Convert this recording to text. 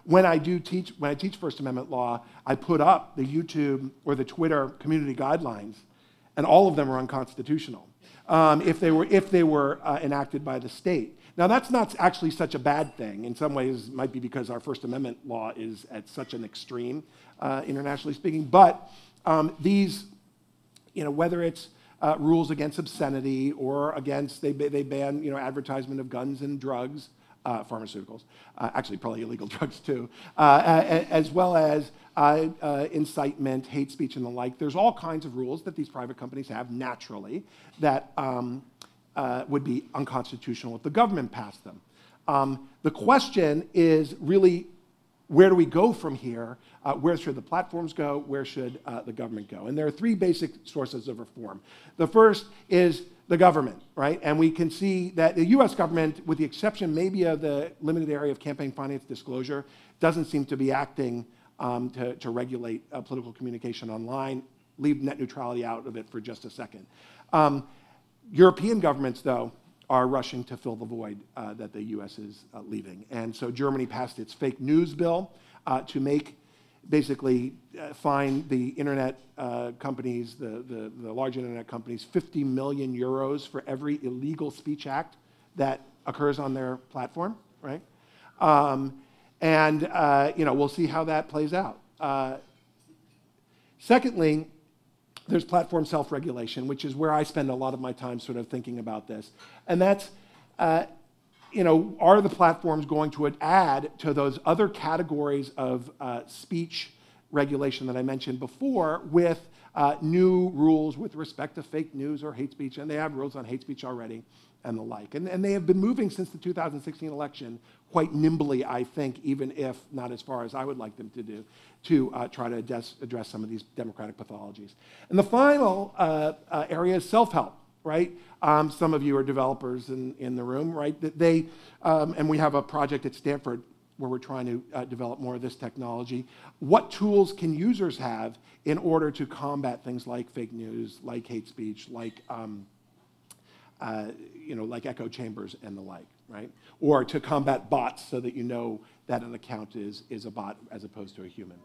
When I teach First Amendment law, I put up the YouTube or the Twitter community guidelines, and all of them are unconstitutional if they were enacted by the state. Now, that's not actually such a bad thing. In some ways, it might be because our First Amendment law is at such an extreme, internationally speaking. But these, whether it's rules against obscenity or against, they ban, advertisement of guns and drugs, pharmaceuticals, actually probably illegal drugs too, as well as incitement, hate speech, and the like. There's all kinds of rules that these private companies have naturally that would be unconstitutional if the government passed them. The question is really, where do we go from here? Where should the platforms go? Where should the government go? And there are three basic sources of reform. The first is the government, right? And we can see that the US government, with the exception maybe of the limited area of campaign finance disclosure, doesn't seem to be acting to regulate political communication online. Leave net neutrality out of it for just a second. European governments, though, are rushing to fill the void that the US is leaving. And so Germany passed its fake news bill to make, basically fine the internet companies, the large internet companies, 50 million euros for every illegal speech act that occurs on their platform, right? We'll see how that plays out. Secondly, there's platform self-regulation, which is where I spend a lot of my time sort of thinking about this. And that's, are the platforms going to add to those other categories of speech regulation that I mentioned before with new rules with respect to fake news or hate speech? And they have rules on hate speech already and the like. And they have been moving since the 2016 election quite nimbly, I think, even if not as far as I would like them to do, to try to address some of these democratic pathologies. And the final area is self-help, right? Some of you are developers in the room, right? And we have a project at Stanford where we're trying to develop more of this technology. What tools can users have in order to combat things like fake news, like hate speech, like like echo chambers and the like, right? Or to combat bots so that you know that an account is a bot as opposed to a human.